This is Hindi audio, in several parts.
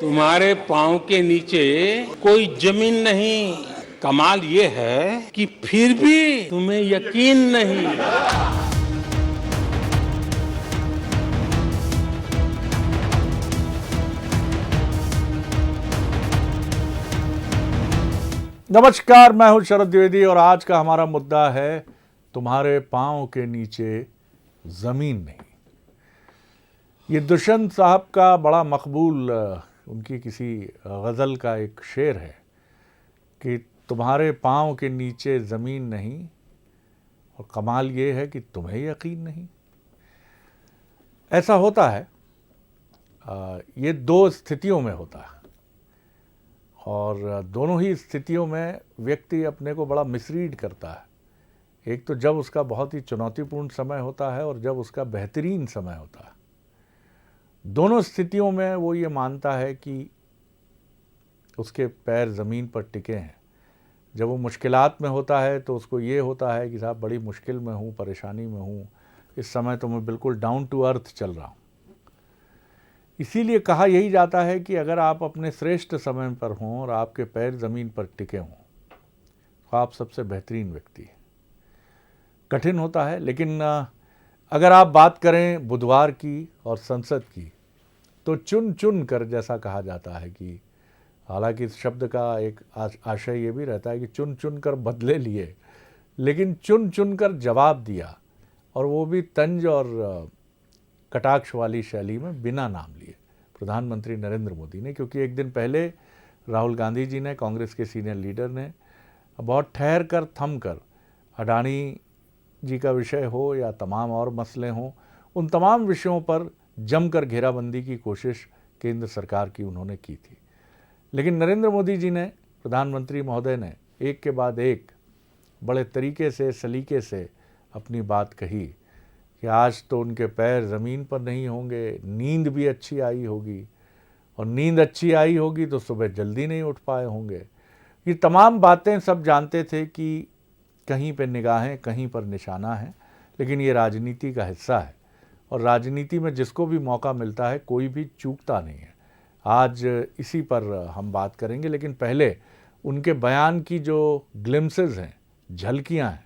तुम्हारे पांव के नीचे कोई जमीन नहीं। कमाल ये है कि फिर भी तुम्हें यकीन नहीं। नमस्कार, मैं हूं शरद द्विवेदी और आज का हमारा मुद्दा है तुम्हारे पांव के नीचे जमीन नहीं। ये दुष्यंत साहब का बड़ा मकबूल उनकी किसी गज़ल का एक शेर है कि तुम्हारे पांव के नीचे ज़मीन नहीं और कमाल ये है कि तुम्हें यकीन नहीं। ऐसा होता है, ये दो स्थितियों में होता है और दोनों ही स्थितियों में व्यक्ति अपने को बड़ा मिसरीड करता है। एक तो जब उसका बहुत ही चुनौतीपूर्ण समय होता है और जब उसका बेहतरीन समय होता है। दोनों स्थितियों में वो ये मानता है कि उसके पैर ज़मीन पर टिके हैं। जब वो मुश्किलात में होता है तो उसको ये होता है कि साहब बड़ी मुश्किल में हूँ, परेशानी में हूँ, इस समय तो मैं बिल्कुल डाउन टू अर्थ चल रहा हूँ। इसीलिए कहा यही जाता है कि अगर आप अपने श्रेष्ठ समय पर हों और आपके पैर ज़मीन पर टिके हों तो आप सबसे बेहतरीन व्यक्ति हैं। कठिन होता है, लेकिन अगर आप बात करें बुधवार की और संसद की तो चुन चुन कर, जैसा कहा जाता है कि हालांकि इस शब्द का एक आशय ये भी रहता है कि चुन चुन कर बदले लिए, लेकिन चुन चुन कर जवाब दिया और वो भी तंज और कटाक्ष वाली शैली में बिना नाम लिए प्रधानमंत्री नरेंद्र मोदी ने। क्योंकि एक दिन पहले राहुल गांधी जी ने, कांग्रेस के सीनियर लीडर ने, बहुत ठहर कर थम कर अडानी जी का विषय हो या तमाम और मसले हों, उन तमाम विषयों पर जमकर घेराबंदी की कोशिश केंद्र सरकार की उन्होंने की थी। लेकिन नरेंद्र मोदी जी ने, प्रधानमंत्री महोदय ने, एक के बाद एक बड़े तरीके से, सलीके से अपनी बात कही कि आज तो उनके पैर ज़मीन पर नहीं होंगे, नींद भी अच्छी आई होगी और नींद अच्छी आई होगी तो सुबह जल्दी नहीं उठ पाए होंगे। ये तमाम बातें सब जानते थे कि कहीं पर निगाहें, कहीं पर निशाना है, लेकिन ये राजनीति का हिस्सा है और राजनीति में जिसको भी मौका मिलता है कोई भी चूकता नहीं है। आज इसी पर हम बात करेंगे, लेकिन पहले उनके बयान की जो ग्लिम्सेस हैं, झलकियां हैं,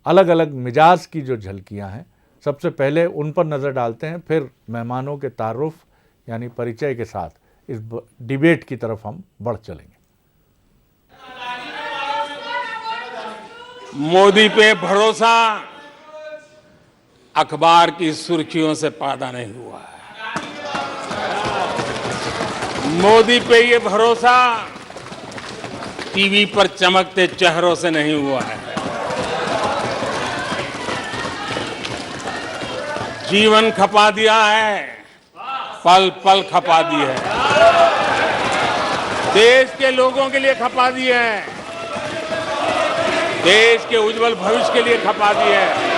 अलग अलग मिजाज की जो झलकियां हैं, सबसे पहले उन पर नज़र डालते हैं। फिर मेहमानों के तारुफ यानी परिचय के साथ इस डिबेट की तरफ हम बढ़ चलेंगे। मोदी पे भरोसा अखबार की सुर्खियों से पैदा नहीं हुआ है। मोदी पे ये भरोसा टीवी पर चमकते चेहरों से नहीं हुआ है। जीवन खपा दिया है, पल पल खपा दी है, देश के लोगों के लिए खपा दी है, देश के उज्जवल भविष्य के लिए खपा दी है।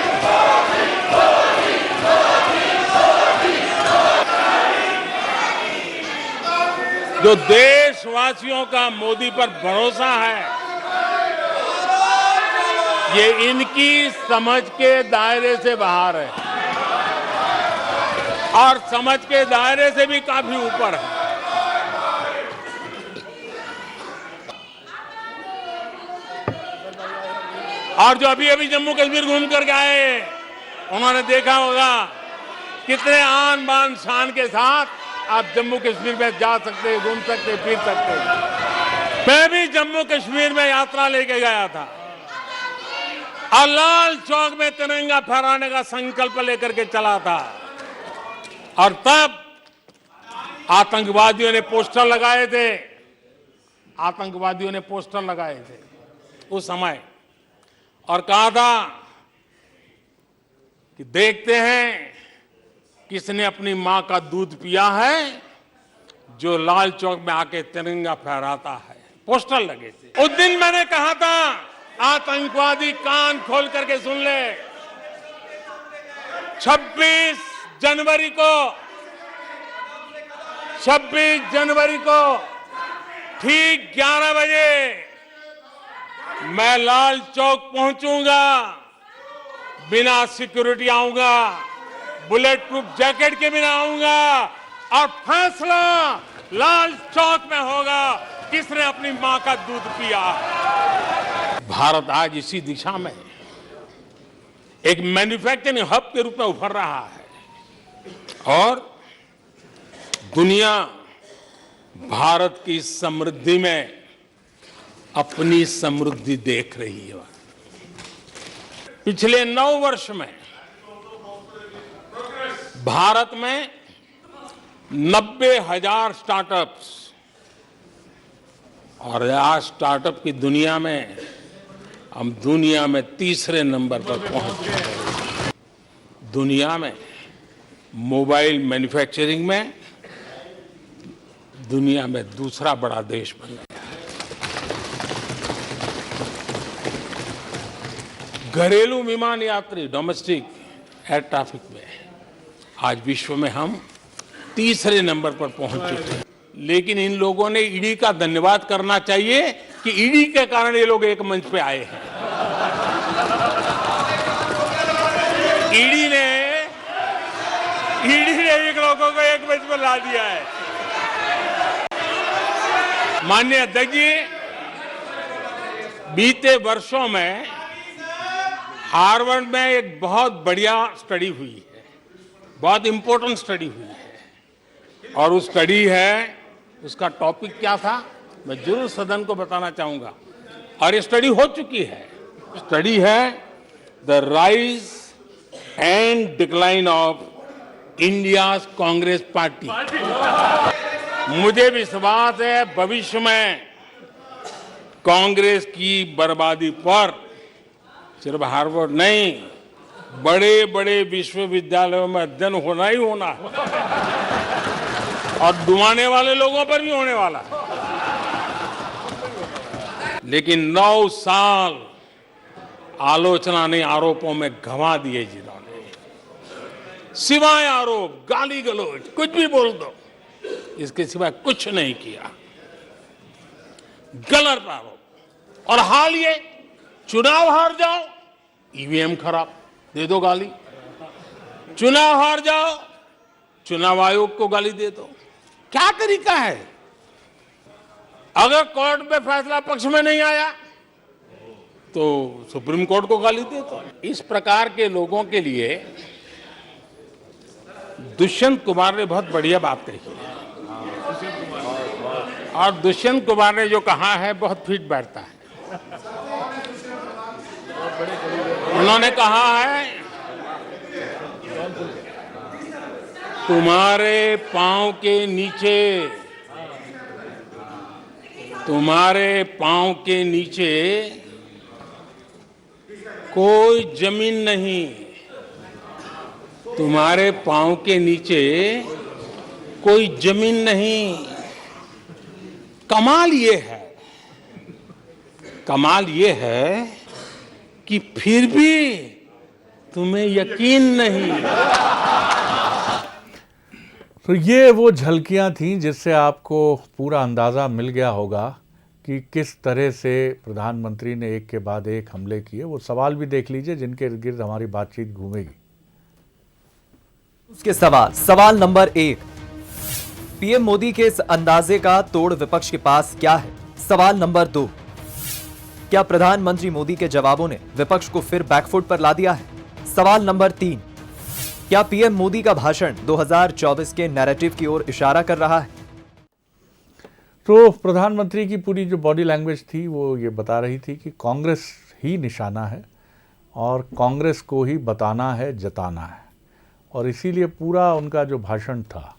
जो देशवासियों का मोदी पर भरोसा है, ये इनकी समझ के दायरे से बाहर है और समझ के दायरे से भी काफी ऊपर है। और जो अभी अभी जम्मू कश्मीर घूम कर गए, उन्होंने देखा होगा कितने आन बान शान के साथ आप जम्मू कश्मीर में जा सकते, घूम सकते, फिर सकते। मैं भी जम्मू कश्मीर में यात्रा लेके गया था और लाल चौक में तिरंगा फहराने का संकल्प लेकर के चला था और तब आतंकवादियों ने पोस्टर लगाए थे, आतंकवादियों ने पोस्टर लगाए थे उस समय और कहा था कि देखते हैं किसने अपनी मां का दूध पिया है जो लाल चौक में आके तिरंगा फहराता है। पोस्टर लगे थे। उस दिन मैंने कहा था आतंकवादी कान खोल करके सुन ले, 26 जनवरी को ठीक 11 बजे मैं लाल चौक पहुंचूंगा, बिना सिक्योरिटी आऊंगा, बुलेट प्रूफ जैकेट के बिना आऊंगा और फैसला लाल चौक में होगा किसने अपनी मां का दूध पिया। भारत आज इसी दिशा में एक मैन्युफैक्चरिंग हब के रूप में उभर रहा है और दुनिया भारत की समृद्धि में अपनी समृद्धि देख रही है। पिछले 9 वर्ष में भारत में 90,000 स्टार्टअप्स और आज स्टार्टअप की दुनिया में हम दुनिया में तीसरे नंबर पर पहुंच चुके हैं। दुनिया में मोबाइल मैन्युफैक्चरिंग में दुनिया में दूसरा बड़ा देश बन गया है। घरेलू विमान यात्री डोमेस्टिक एयर ट्रैफिक में आज विश्व में हम तीसरे नंबर पर पहुंच चुके हैं। लेकिन इन लोगों ने ईडी का धन्यवाद करना चाहिए कि ईडी के कारण ये लोग एक मंच पे आए हैं। ईडी ने एक लोगों को एक मंच पर ला दिया है। माननीय अध्यक्ष जी, बीते वर्षों में हार्वर्ड में एक बहुत बढ़िया स्टडी हुई है, बहुत इंपॉर्टेंट स्टडी हुई है और उस स्टडी है, उसका टॉपिक क्या था मैं जरूर सदन को बताना चाहूंगा और ये स्टडी हो चुकी है। स्टडी है the rise and decline of India Congress party. मुझे विश्वास है भविष्य में कांग्रेस की बर्बादी पर सिर्फ हार्वर्ड नहीं, बड़े बड़े विश्वविद्यालयों में अध्ययन होना ही होना है और डुबाने वाले लोगों पर भी होने वाला है। लेकिन 9 साल आलोचना ने आरोपों में गंवा दिए जिन्होंने, सिवाय आरोप, गाली गलौज, कुछ भी बोल दो, इसके सिवाय कुछ नहीं किया। गलत आरोप। और हाल ये चुनाव हार जाओ, ईवीएम खराब, दे दो गाली। चुनाव हार जाओ, चुनाव आयोग को गाली दे दो। क्या तरीका है? अगर कोर्ट में फैसला पक्ष में नहीं आया तो सुप्रीम कोर्ट को गाली दे दो। इस प्रकार के लोगों के लिए दुष्यंत कुमार ने बहुत बढ़िया बात कही है और दुष्यंत कुमार ने जो कहा है बहुत फिट बैठता है। उन्होंने कहा है तुम्हारे पांव के नीचे, तुम्हारे पांव के नीचे कोई जमीन नहीं, तुम्हारे पांव के नीचे कोई जमीन नहीं। कमाल ये है, कमाल ये है कि फिर भी तुम्हें यकीन नहीं। तो ये वो झलकियां थीं जिससे आपको पूरा अंदाज़ा मिल गया होगा कि किस तरह से प्रधानमंत्री ने एक के बाद एक हमले किए। वो सवाल भी देख लीजिए जिनके इर्द गिर्द हमारी बातचीत घूमेगी। उसके सवाल नंबर 1, पीएम मोदी के इस अंदाजे का तोड़ विपक्ष के पास क्या है? सवाल नंबर 2, क्या प्रधानमंत्री मोदी के जवाबों ने विपक्ष को फिर बैकफुट पर ला दिया है? सवाल नंबर 3, क्या पीएम मोदी का भाषण 2024 के नैरेटिव की ओर इशारा कर रहा है? तो प्रधानमंत्री की पूरी जो बॉडी लैंग्वेज थी वो ये बता रही थी कि कांग्रेस ही निशाना है और कांग्रेस को ही बताना है, जताना है। और इसीलिए पूरा उनका जो भाषण था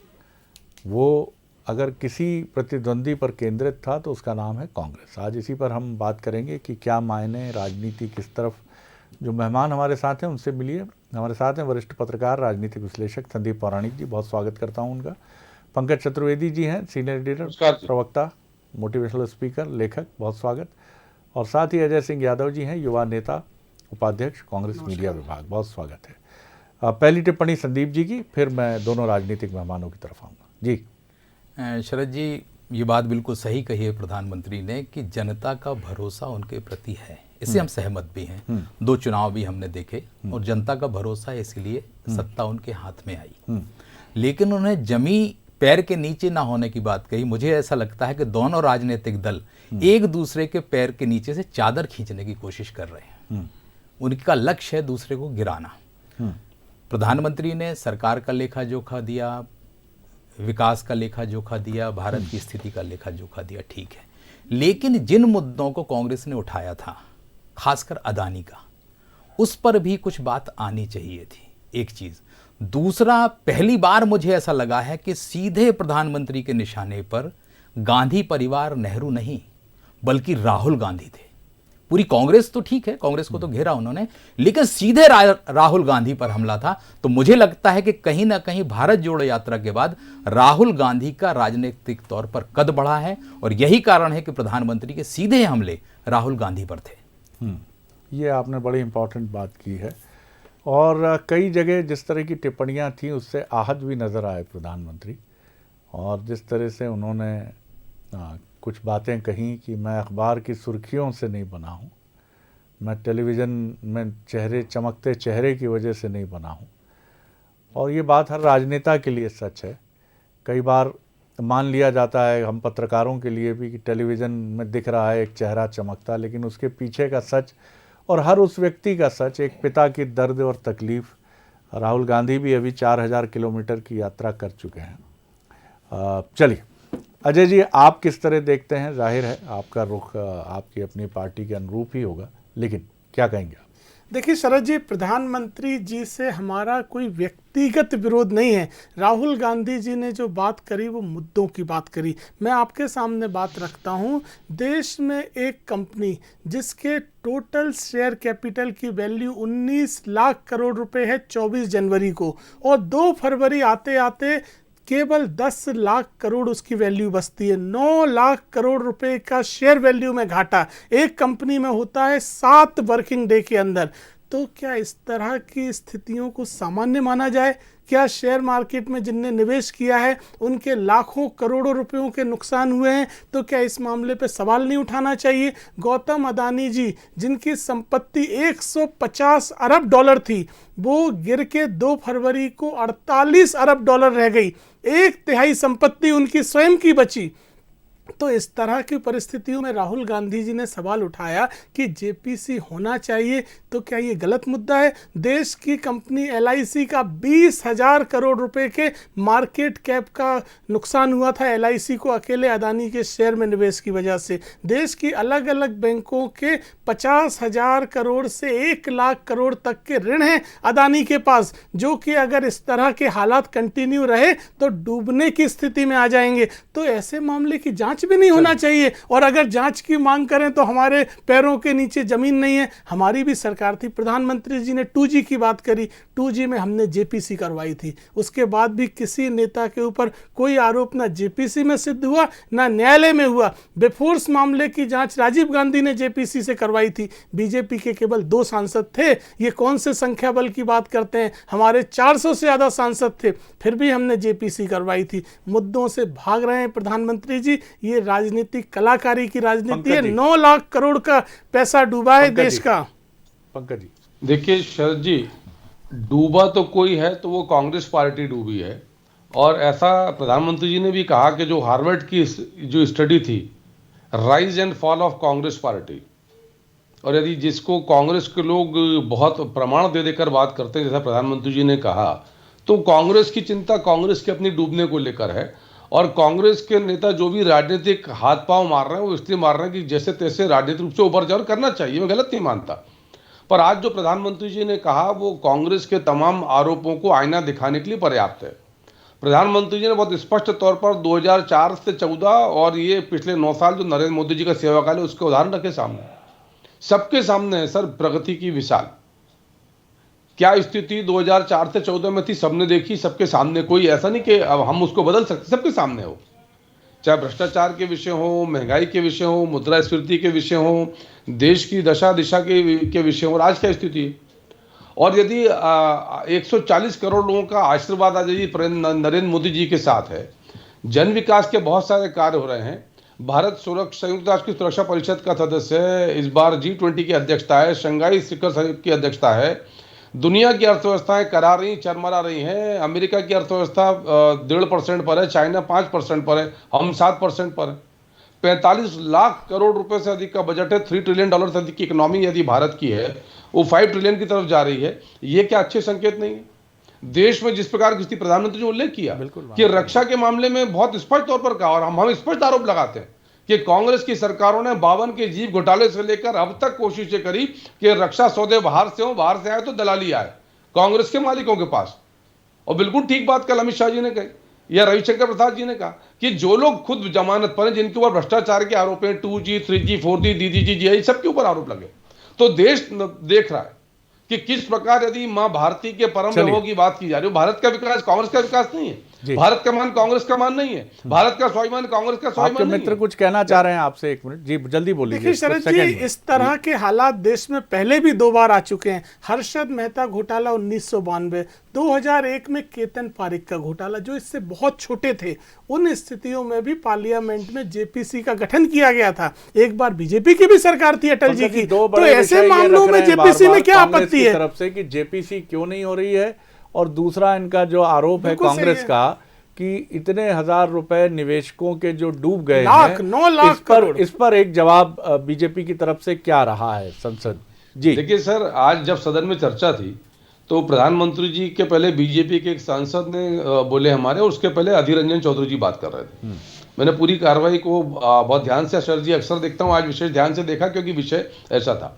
वो अगर किसी प्रतिद्वंदी पर केंद्रित था तो उसका नाम है कांग्रेस। आज इसी पर हम बात करेंगे कि क्या मायने, राजनीति किस तरफ। जो मेहमान हमारे साथ हैं उनसे मिलिए। हमारे साथ हैं वरिष्ठ पत्रकार, राजनीतिक विश्लेषक संदीप पौराणिक जी, बहुत स्वागत करता हूं उनका। पंकज चतुर्वेदी जी हैं, सीनियर एडिटर, प्रवक्ता, मोटिवेशनल स्पीकर, लेखक, बहुत स्वागत। और साथ ही अजय सिंह यादव जी हैं, युवा नेता, उपाध्यक्ष, कांग्रेस मीडिया विभाग, बहुत स्वागत है। पहली टिप्पणी संदीप जी की, फिर मैं दोनों राजनीतिक मेहमानों की तरफ आऊँगा। जी शरद जी, ये बात बिल्कुल सही कही है प्रधानमंत्री ने कि जनता का भरोसा उनके प्रति है, इससे हम सहमत भी हैं। 2 चुनाव भी हमने देखे और जनता का भरोसा है, इसलिए सत्ता उनके हाथ में आई। लेकिन उन्हें जमी पैर के नीचे ना होने की बात कही। मुझे ऐसा लगता है कि दोनों राजनीतिक दल एक दूसरे के पैर के नीचे से चादर खींचने की कोशिश कर रहे हैं। उनका लक्ष्य है दूसरे को गिराना। प्रधानमंत्री ने सरकार का लेखा जोखा दिया, विकास का लेखा जोखा दिया, भारत की स्थिति का लेखा जोखा दिया, ठीक है। लेकिन जिन मुद्दों को कांग्रेस ने उठाया था, खासकर अदानी का, उस पर भी कुछ बात आनी चाहिए थी, एक चीज। दूसरा, पहली बार मुझे ऐसा लगा है कि सीधे प्रधानमंत्री के निशाने पर गांधी परिवार, नेहरू नहीं बल्कि राहुल गांधी थे। पूरी कांग्रेस तो ठीक है, कांग्रेस को तो घेरा उन्होंने, लेकिन सीधे राहुल गांधी पर हमला था। तो मुझे लगता है कि कहीं ना कहीं भारत जोड़ो यात्रा के बाद राहुल गांधी का राजनीतिक तौर पर कद बढ़ा है, और यही कारण है कि प्रधानमंत्री के सीधे हमले राहुल गांधी पर थे। ये आपने बड़ी इंपॉर्टेंट बात की है, और कई जगह जिस तरह की टिप्पणियां थी उससे आहत भी नज़र आए प्रधानमंत्री। और जिस तरह से उन्होंने कुछ बातें कही कि मैं अखबार की सुर्खियों से नहीं बना हूँ, मैं टेलीविज़न में चमकते चेहरे की वजह से नहीं बना हूँ। और ये बात हर राजनेता के लिए सच है। कई बार मान लिया जाता है, हम पत्रकारों के लिए भी, कि टेलीविज़न में दिख रहा है एक चेहरा चमकता, लेकिन उसके पीछे का सच और हर उस व्यक्ति का सच, एक पिता की दर्द और तकलीफ़। राहुल गांधी भी अभी 4000 किलोमीटर की यात्रा कर चुके हैं। चलिए अजय जी, आप किस तरह देखते हैं? जाहिर है आपका रुख आपकी अपनी पार्टी के अनुरूप ही होगा, लेकिन क्या कहेंगे आप? देखिए शरद जी, प्रधानमंत्री जी से हमारा कोई व्यक्तिगत विरोध नहीं है। राहुल गांधी जी ने जो बात करी वो मुद्दों की बात करी। मैं आपके सामने बात रखता हूँ, देश में एक कंपनी जिसके टोटल शेयर कैपिटल की वैल्यू 19 लाख करोड़ रुपए है 24 जनवरी को, और 2 फरवरी आते आते केवल 10 लाख करोड़ उसकी वैल्यू बचती है। 9 लाख करोड़ रुपए का शेयर वैल्यू में घाटा एक कंपनी में होता है 7 वर्किंग डे के अंदर। तो क्या इस तरह की स्थितियों को सामान्य माना जाए? क्या शेयर मार्केट में जिनने निवेश किया है उनके लाखों करोड़ों रुपयों के नुकसान हुए हैं? तो क्या इस मामले पे सवाल नहीं उठाना चाहिए? गौतम अदानी जी, जिनकी संपत्ति 150 अरब डॉलर थी, वो गिर के 2 फरवरी को 48 अरब डॉलर रह गई। 1/3 संपत्ति उनकी स्वयं की बची। तो इस तरह की परिस्थितियों में राहुल गांधी जी ने सवाल उठाया कि जेपीसी होना चाहिए। तो क्या ये गलत मुद्दा है? देश की कंपनी LIC का 20,000 करोड़ रुपए के मार्केट कैप का नुकसान हुआ था LIC को, अकेले अदानी के शेयर में निवेश की वजह से। देश की अलग अलग बैंकों के 50,000 करोड़ से 1 लाख करोड़ तक के ऋण हैं अदानी के पास, जो कि अगर इस तरह के हालात कंटिन्यू रहे तो डूबने की स्थिति में आ जाएंगे। तो ऐसे मामले की जांच भी नहीं होना चाहिए? और अगर जांच की मांग करें तो हमारे पैरों के नीचे जमीन नहीं है। हमारी भी सरकार थी, प्रधानमंत्री जी ने 2G की बात करी, 2G में हमने जेपीसी करवाई थी। उसके बाद भी किसी नेता के ऊपर कोई आरोप ना जेपीसी में सिद्ध हुआ ना न्यायालय में हुआ। बेफोर्स मामले की जांच राजीव गांधी ने जेपीसी से करवाई थी। बीजेपी के केवल 2 सांसद थे। ये कौन से संख्या बल की बात करते हैं? हमारे 400 से ज़्यादा सांसद थे, फिर भी हमने जेपीसी करवाई थी। मुद्दों से भाग रहे हैं प्रधानमंत्री जी। ये राजनीतिक कलाकारी की राजनीति है। 9 लाख करोड़ का पैसा डूबा है देश का। पंकज जी, देखिए शरद जी, डूबा तो कोई है तो वो कांग्रेस पार्टी डूबी है। और ऐसा प्रधानमंत्री जी ने भी कहा कि जो हार्वर्ड की जो स्टडी थी, rise and fall of Congress party, और यदि जिसको कांग्रेस के लोग बहुत प्रमाण दे देकर बात करते हैं, जैसा प्रधानमंत्री जी ने कहा, तो कांग्रेस की चिंता कांग्रेस के अपनी डूबने को लेकर है। और कांग्रेस के नेता जो भी राजनीतिक हाथ पांव मार रहे हैं वो इसलिए मार रहे हैं कि जैसे तैसे राजनीतिक रूप से उभर जाए, और करना चाहिए, मैं गलत नहीं मानता। पर आज जो प्रधानमंत्री जी ने कहा वो कांग्रेस के तमाम आरोपों को आईना दिखाने के लिए पर्याप्त है। प्रधानमंत्री जी ने बहुत स्पष्ट तौर पर 2004 से 14 और ये पिछले 9 साल जो नरेंद्र मोदी जी का सेवाकाल है उसके उदाहरण रखे सामने, सबके सामने है सर, प्रगति की विशाल। क्या स्थिति 2004 से 14 में थी सबने देखी, सबके सामने। कोई ऐसा नहीं कि अब हम उसको बदल सकते, सबके सामने हो। चाहे भ्रष्टाचार के विषय हो, महंगाई के विषय हो, मुद्रास्फीति के विषय हो, देश की दशा दिशा के विषय हो, और आज क्या स्थिति है। और यदि 140 करोड़ लोगों का आशीर्वाद आज नरेंद्र मोदी जी के साथ है, जन विकास के बहुत सारे कार्य हो रहे हैं। भारत संयुक्त राष्ट्र की सुरक्षा परिषद का सदस्य है, इस बार G20 की अध्यक्षता है, शंघाई शिखर सहयोग की अध्यक्षता है। दुनिया की अर्थव्यवस्थाएं करा रही, चरमरा रही हैं। अमेरिका की अर्थव्यवस्था 1.5% पर है, चाइना 5% पर है, हम 7% पर है। 45 लाख करोड़ रुपए से अधिक का बजट है, $3 ट्रिलियन से अधिक की इकोनॉमी यदि भारत की है, वो 5 ट्रिलियन की तरफ जा रही है। ये क्या अच्छे संकेत नहीं है? देश में जिस प्रकार की प्रधानमंत्री ने उल्लेख किया कि रक्षा के मामले में बहुत स्पष्ट तौर पर कहा, और हम स्पष्ट आरोप लगाते हैं कि कांग्रेस की सरकारों ने 52 के जीप घोटाले से लेकर अब तक कोशिशें करी कि रक्षा सौदे बाहर से हो, बाहर से आए तो दलाली आए कांग्रेस के मालिकों के पास। और बिल्कुल ठीक बात कल अमित शाह जी ने कही या रविशंकर प्रसाद जी ने कहा कि जो लोग खुद जमानत पर हैं, जिनके ऊपर भ्रष्टाचार के आरोप हैं, 2G, 3G, 4G, DDG, GI, सबके ऊपर आरोप लगे, तो देश देख रहा है कि किस प्रकार यदि मां भारती के परम वैभव की बात की जा रही है। भारत का विकास कांग्रेस का विकास नहीं है, भारत का मान कांग्रेस का मान नहीं है, भारत का स्वाभिमान कांग्रेस का स्वाभिमान नहीं है। मित्र कुछ कहना चाह रहे हैं आपसे, 1 मिनट जी, जल्दी बोलिए। देखिए शरद जी, इस तरह के हालात देश में पहले भी 2 बार आ चुके हैं। हर्षद मेहता घोटाला 1992, 2001 में केतन पारेख का घोटाला, जो इससे बहुत छोटे थे। उन स्थितियों में भी पार्लियामेंट में जेपीसी का गठन किया गया था। एक बार बीजेपी की भी सरकार थी, अटल जी की। तो ऐसे मामलों में जेपीसी में क्या आपत्ति है तरफ से कि जेपीसी क्यों नहीं हो रही है? और दूसरा इनका जो आरोप है कांग्रेस का कि इतने हजार रुपए निवेशकों के जो डूब गए हैं, 9 लाख इस पर एक जवाब बीजेपी की तरफ से क्या रहा है संसद? जी देखिए सर, आज जब सदन में चर्चा थी तो प्रधानमंत्री जी के पहले बीजेपी के एक सांसद ने बोले हमारे, और उसके पहले अधीर रंजन चौधरी जी बात कर रहे थे। मैंने पूरी कार्रवाई को बहुत ध्यान से, अशर जी अक्सर देखता हूँ, आज विशेष ध्यान से देखा क्योंकि विषय ऐसा था।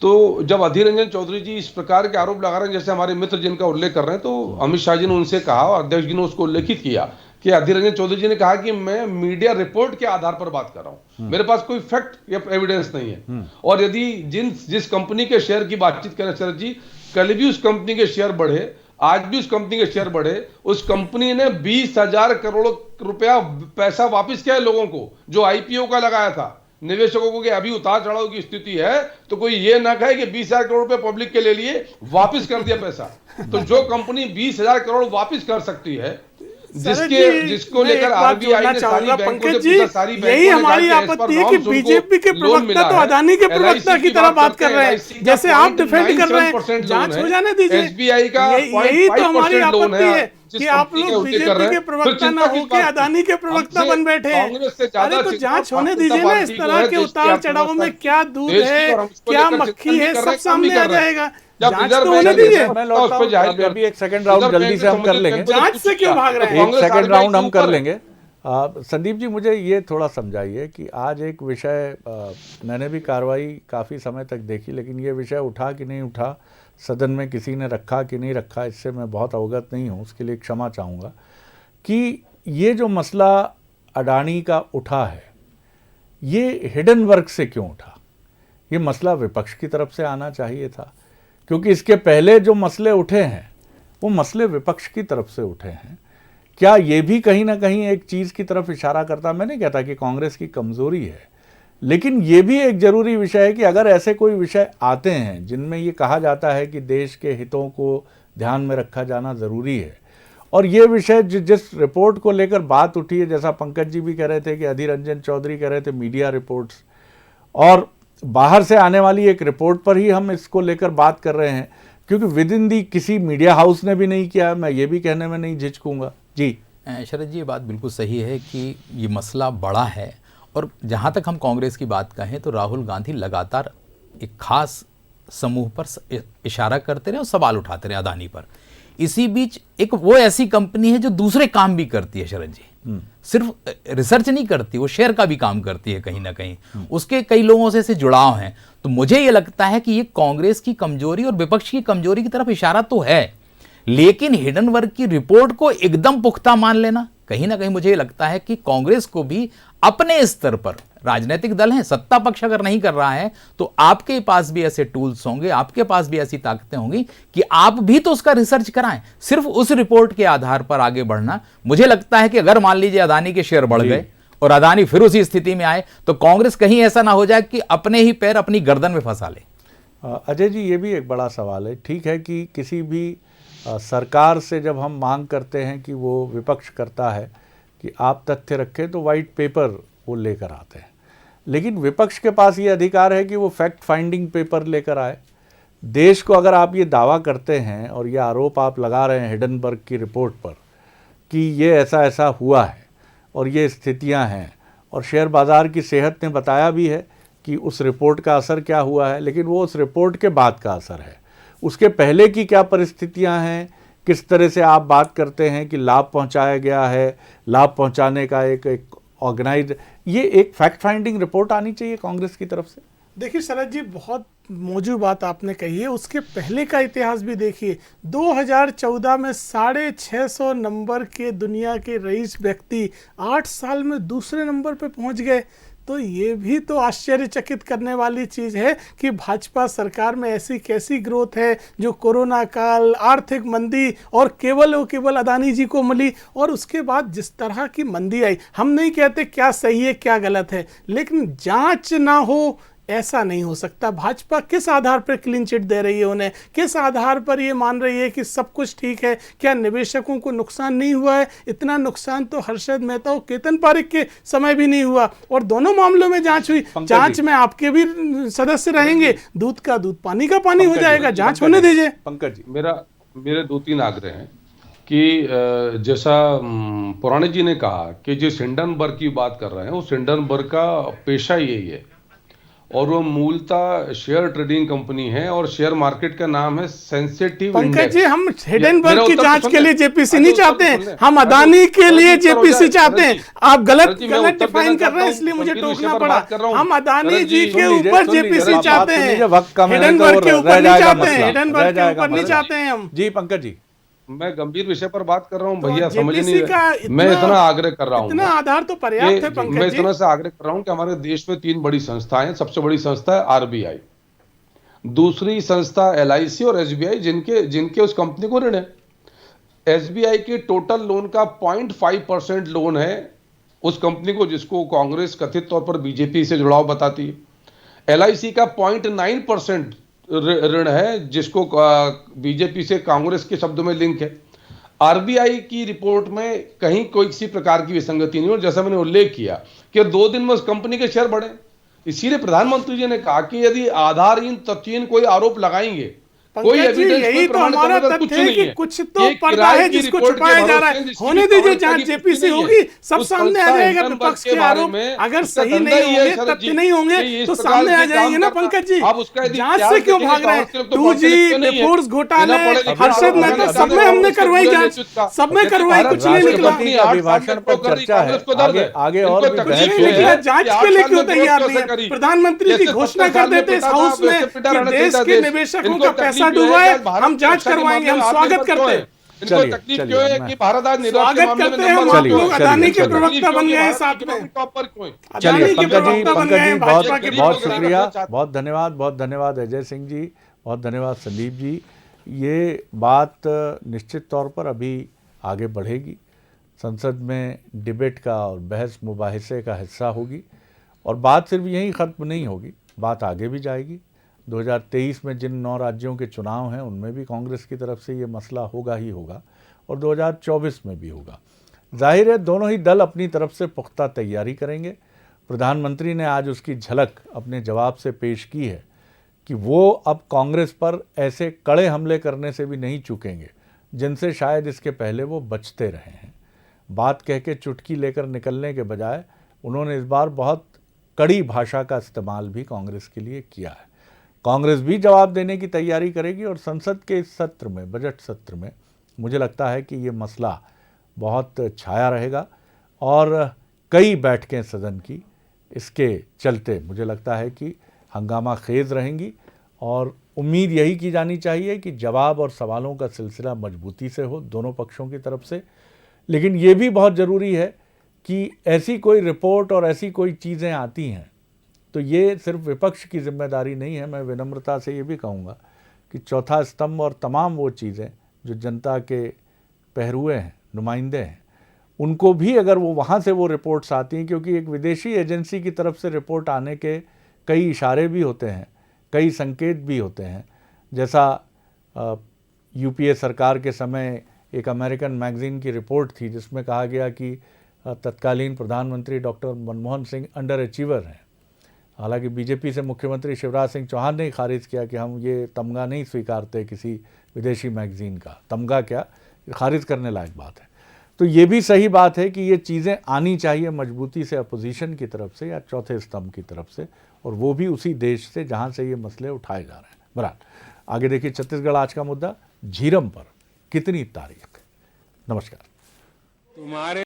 तो जब अधीर रंजन चौधरी जी इस प्रकार के आरोप लगा रहे हैं, जैसे हमारे मित्र जिनका उल्लेख कर रहे हैं, तो अमित शाह जी ने उनसे कहा और अध्यक्ष जी ने उसको उल्लेखित किया कि अधीर रंजन चौधरी जी ने कहा कि मैं मीडिया रिपोर्ट के आधार पर बात कर रहा हूं, मेरे पास कोई फैक्ट या एविडेंस नहीं है। और यदि जिस कंपनी के शेयर की बातचीत करें शरद जी, कल भी उस कंपनी के शेयर बढ़े, आज भी उस कंपनी के शेयर बढ़े। उस कंपनी ने 20,000 करोड़ रुपया पैसा वापिस किया है लोगों को, जो IPO का लगाया था। निवेशकों को कि अभी उतार चढ़ाव की स्थिति है तो कोई ये ना कहे कि 20,000 करोड़ रुपए पब्लिक के ले लिए, वापस कर दिया पैसा। तो जो कंपनी 20,000 करोड़ वापस कर सकती है, जिसको लेकर आरबीआई ने सारी बैंकों से पूछा, सारी बैंकों यही हमारी आपत्ति है कि बीजेपी के प्रवक्ता तो अदानी के प्रवक्ता की तरह बात कर रहे हैं, जैसे आप डिफेंड कर रहे हैं। जांच हो जाने दीजिए। SBI का यही तो हमारी आपत्ति है कि आप लोग बीजेपी के प्रवक्ता ना होकर अदानी के प्रवक्ता बन बैठे हैं। अरे तो जांच होने दीजिए ना, इस तरह के उतार चढ़ाव में क्या दूध है, क्या मक्खी है, सब सामने आ जाएगा। जांच तो होने दीजिए। मैं लौटता हूं, अभी एक सेकंड राउंड जल्दी से हम कर लेंगे। जांच से क्यों भाग रहे हैं? एक सेकंड राउंड हम कर लेंगे। संदीप जी, मुझे ये थोड़ा समझाइए कि आज एक विषय, मैंने भी कार्रवाई काफ़ी समय तक देखी, लेकिन ये विषय उठा कि नहीं उठा, सदन में किसी ने रखा कि नहीं रखा, इससे मैं बहुत अवगत नहीं हूँ, उसके लिए क्षमा चाहूँगा। कि ये जो मसला अडानी का उठा है, ये हिडन वर्क से क्यों उठा? ये मसला विपक्ष की तरफ से आना चाहिए था, क्योंकि इसके पहले जो मसले उठे हैं वो मसले विपक्ष की तरफ से उठे हैं। क्या ये भी कहीं ना कहीं एक चीज़ की तरफ इशारा करता? मैं नहीं कहता कि कांग्रेस की कमज़ोरी है, लेकिन ये भी एक ज़रूरी विषय है कि अगर ऐसे कोई विषय आते हैं जिनमें ये कहा जाता है कि देश के हितों को ध्यान में रखा जाना ज़रूरी है, और ये विषय जिस रिपोर्ट को लेकर बात उठी है, जैसा पंकज जी भी कह रहे थे कि अधीर रंजन चौधरी कह रहे थे मीडिया रिपोर्ट्स, और बाहर से आने वाली एक रिपोर्ट पर ही हम इसको लेकर बात कर रहे हैं, क्योंकि विद इन दी किसी मीडिया हाउस ने भी नहीं किया, मैं ये भी कहने में नहीं झिझकूंगा। जी शरद जी, ये बात बिल्कुल सही है कि ये मसला बड़ा है, और जहाँ तक हम कांग्रेस की बात कहें तो राहुल गांधी लगातार एक खास समूह पर इशारा करते रहे और सवाल उठाते रहे अदानी पर। इसी बीच एक वो ऐसी कंपनी है जो दूसरे काम भी करती है शरद जी, सिर्फ रिसर्च नहीं करती, वो शेयर का भी काम करती है कहीं ना कहीं, उसके कई लोगों से जुड़ाव हैं। तो मुझे ये लगता है कि ये कांग्रेस की कमजोरी और विपक्ष की कमजोरी की तरफ इशारा तो है, लेकिन हिडन वर्क की रिपोर्ट को एकदम पुख्ता मान लेना, कहीं ना कहीं मुझे ये लगता है कि कांग्रेस को भी अपने स्तर पर, राजनीतिक दल हैं, सत्ता पक्ष अगर नहीं कर रहा है तो आपके पास भी ऐसे टूल्स होंगे, आपके पास भी ऐसी ताकतें होंगी कि आप भी तो उसका रिसर्च कराएं। सिर्फ उस रिपोर्ट के आधार पर आगे बढ़ना, मुझे लगता है कि अगर मान लीजिए अदानी के शेयर बढ़ गए और अदानी फिर उसी स्थिति में आए तो कांग्रेस कहीं ऐसा ना हो जाए कि अपने ही पैर अपनी गर्दन में फंसा ले। अजय जी, ये भी एक बड़ा सवाल है। ठीक है कि किसी भी सरकार से जब हम मांग करते हैं कि वो विपक्ष करता है कि आप तथ्य रखें, तो वाइट पेपर वो लेकर आते हैं, लेकिन विपक्ष के पास ये अधिकार है कि वो फैक्ट फाइंडिंग पेपर लेकर आए। देश को अगर आप ये दावा करते हैं और ये आरोप आप लगा रहे हैं हिडनबर्ग की रिपोर्ट पर कि ये ऐसा ऐसा हुआ है और ये स्थितियां हैं, और शेयर बाज़ार की सेहत ने बताया भी है कि उस रिपोर्ट का असर क्या हुआ है, लेकिन वो उस रिपोर्ट के बाद का असर है। उसके पहले की क्या परिस्थितियां हैं, किस तरह से आप बात करते हैं कि लाभ पहुंचाया गया है, लाभ पहुंचाने का एक ऑर्गेनाइज, ये एक फैक्ट फाइंडिंग रिपोर्ट आनी चाहिए कांग्रेस की तरफ से। देखिए शरद जी, बहुत मौजूद बात आपने कही है। उसके पहले का इतिहास भी देखिए। 2014 में 650 नंबर के दुनिया के रईस व्यक्ति 8 साल में दूसरे नंबर पे पहुंच गए। तो ये भी तो आश्चर्यचकित करने वाली चीज़ है कि भाजपा सरकार में ऐसी कैसी ग्रोथ है जो कोरोना काल, आर्थिक मंदी और केवल अदानी जी को मिली, और उसके बाद जिस तरह की मंदी आई। हम नहीं कहते क्या सही है क्या गलत है, लेकिन जांच ना हो ऐसा नहीं हो सकता। भाजपा किस आधार पर क्लीन चिट दे रही है उन्हें, किस आधार पर ये मान रही है कि सब कुछ ठीक है? क्या निवेशकों को नुकसान नहीं हुआ है? इतना नुकसान तो हर्षद मेहता और केतन पारेख के समय भी नहीं हुआ, और दोनों मामलों में जांच हुई। जांच में आपके भी सदस्य रहेंगे, दूध का दूध पानी का पानी हो जाएगा। जांच होने दीजिए। पंकज जी, मेरे 2-3 आग्रह हैं कि जैसा पुराणे जी ने कहा कि जिस हिंडनबर्ग की बात कर रहे हैं, उस हिंडनबर्ग का पेशा यही है, और वो मूलतः शेयर ट्रेडिंग कंपनी है, और शेयर मार्केट का नाम है सेंसिटिव पंकज इंडेक्स। जी, हम हिडनबर्ग की जांच के लिए जेपीसी नहीं चाहते हैं, सुन हम ले। अदानी के लिए उत्तर हो जेपीसी जाए। चाहते हैं। आप गलत जी, मैं उत्तर डिफाइन देना कर रहे हैं, चाहता इसलिए हूं। मुझे गंभीर टोकना विषय पर पड़ा। बात कर रहा हूं। हम अदानी शरद जी जी, के सुन लीजिए, ऊपर सुन लीजिए, जेपीसी बात चाहते सुन हैं, लीजिए, वक्त कम है तो हिडनबर्ग के रह ऊपर नहीं जाएगा चाहते हैं, मसला, हिडनबर्ग रह के जाएगा ऊपर नहीं मसला। चाहते हैं हम। जी पंकज जी, मैं गंभीर विषय पर बात कर रहा हूं तो भैया, समझ नहीं जेपीसी का रहे। मैं इतना आग्रह कर रहा हूं इतना आधार तो पर्याप्त है मैं पंकज जी। इतना से आग्रह कर रहा हूं कि हमारे देश में 3 बड़ी संस्थाएं हैं। सबसे बड़ी संस्था है आरबीआई, दूसरी संस्था एलआईसी और एसबीआई, जिनके उस कंपनी को ऋण है। एसबीआई के टोटल लोन का 0.5% लोन है उस कंपनी को, जिसको कांग्रेस कथित तौर पर बीजेपी से जुड़ाव बताती है। एलआईसी का 0.9% ऋण है, जिसको बीजेपी से कांग्रेस के शब्दों में लिंक है। आरबीआई की रिपोर्ट में कहीं कोई किसी प्रकार की विसंगति नहीं, और जैसा मैंने उल्लेख किया कि 2 दिन में उस कंपनी के शेयर बढ़े। इसीलिए प्रधानमंत्री जी ने कहा कि यदि आधारहीन तथ्यहीन कोई आरोप लगाएंगे, कोई पंकज जी, एविडेंस, यही कोई तो प्रमाण हमारा करने का कुछ तथ्य है नहीं कि है। कुछ तो ये पर्दा किराए है की जिसको रिपोर्ट के छुपाया जा रहा भरोसे है। जिसकी होने भी दीजिए कवरेज जांच, की जेपीसी नहीं है। होगी, सब उस सामने आ संस्था जाएगा। हिंडनबर्ग विपक्ष के के बारे आरोप में अगर उसका सही धंधा नहीं ही है, होंगे, शरद तथ्य जी, नहीं होंगे कि इस तो प्रकार सामने आ के जाएंगे काम ना करता। पंकज जी। आप उसका यदि जांच इतिहास से क्यों देखेंगे भाग तो रहे हैं? कांग्रेस के लोग तो 2G, पढ़ते लिखते नहीं है। बेफोर्स घोटाले, बिना पढ़े लिखे हर्षद आरोप मेहता, लगाने सब में का हमने उसके करवाई पूरे जांच, नेतृत्व का। सब में यदि करवाई, भारत कुछ नहीं निकला। राष्ट्रपति के अभिभाषण पर चर्चा है, आगे और भी कुछ बहस नहीं हो निकला। है। जांच के लिए क्यों तैयार नहीं है? प्रधानमंत्री जी घोषणा कर देते इस हाउस में कि देश के निवेशकों का पैसा डूबा है, हम जांच करवाएंगे, हम स्वागत करते हैं। इनको चलिए, तकलीफ चलिए, क्यों है मैं- कि भारत आज निर्यात के स्वागत मामले में करते हैं हम, नंबर आप 1 लोग क्यों है? अदानी के चलिए, प्रवक्ता बन गए हैं साथ में। टॉपर क्यों है? चलिए अदानी के पंकज जी, प्रवक्ता बन पंकज गए जी हैं बहुत भाजपा के बहुत प्रवक्ता। शुक्रिया, बहुत धन्यवाद, बहुत धन्यवाद अजय सिंह जी, बहुत धन्यवाद संदीप जी। ये बात निश्चित तौर पर अभी आगे बढ़ेगी, संसद में डिबेट का और बहस मुबाहिसे का हिस्सा होगी, और बात सिर्फ यहीं ख़त्म नहीं होगी, बात आगे भी जाएगी। 2023 में जिन 9 राज्यों के चुनाव हैं उनमें भी कांग्रेस की तरफ से ये मसला होगा ही होगा, और 2024 में भी होगा। जाहिर है दोनों ही दल अपनी तरफ से पुख्ता तैयारी करेंगे। प्रधानमंत्री ने आज उसकी झलक अपने जवाब से पेश की है कि वो अब कांग्रेस पर ऐसे कड़े हमले करने से भी नहीं चूकेंगे जिनसे शायद इसके पहले वो बचते रहे हैं। बात कह के चुटकी लेकर निकलने के बजाय उन्होंने इस बार बहुत कड़ी भाषा का इस्तेमाल भी कांग्रेस के लिए किया है। कांग्रेस भी जवाब देने की तैयारी करेगी, और संसद के इस सत्र में, बजट सत्र में, मुझे लगता है कि ये मसला बहुत छाया रहेगा, और कई बैठकें सदन की इसके चलते मुझे लगता है कि हंगामा खेज़ रहेंगी, और उम्मीद यही की जानी चाहिए कि जवाब और सवालों का सिलसिला मजबूती से हो दोनों पक्षों की तरफ से। लेकिन ये भी बहुत ज़रूरी है कि ऐसी कोई रिपोर्ट और ऐसी कोई चीज़ें आती हैं तो ये सिर्फ विपक्ष की जिम्मेदारी नहीं है। मैं विनम्रता से ये भी कहूँगा कि चौथा स्तंभ और तमाम वो चीज़ें जो जनता के पहरुए हैं, नुमाइंदे हैं, उनको भी अगर वो वहाँ से वो रिपोर्ट्स आती हैं, क्योंकि एक विदेशी एजेंसी की तरफ से रिपोर्ट आने के कई इशारे भी होते हैं, कई संकेत भी होते हैं। जैसा यूपीए सरकार के समय एक अमेरिकन मैगज़ीन की रिपोर्ट थी जिसमें कहा गया कि तत्कालीन प्रधानमंत्री doctor Manmohan Singh under achiever हैं, हालांकि बीजेपी से मुख्यमंत्री शिवराज सिंह चौहान ने खारिज किया कि हम ये तमगा नहीं स्वीकारते किसी विदेशी मैगजीन का। तमगा क्या, खारिज करने लायक बात है। तो ये भी सही बात है कि ये चीज़ें आनी चाहिए मजबूती से अपोजिशन की तरफ से या चौथे स्तंभ की तरफ से, और वो भी उसी देश से जहाँ से ये मसले उठाए जा रहे हैं। बहरहाल आगे देखिए छत्तीसगढ़ आज का मुद्दा, झीरम पर कितनी तारीख। नमस्कार। तुम्हारे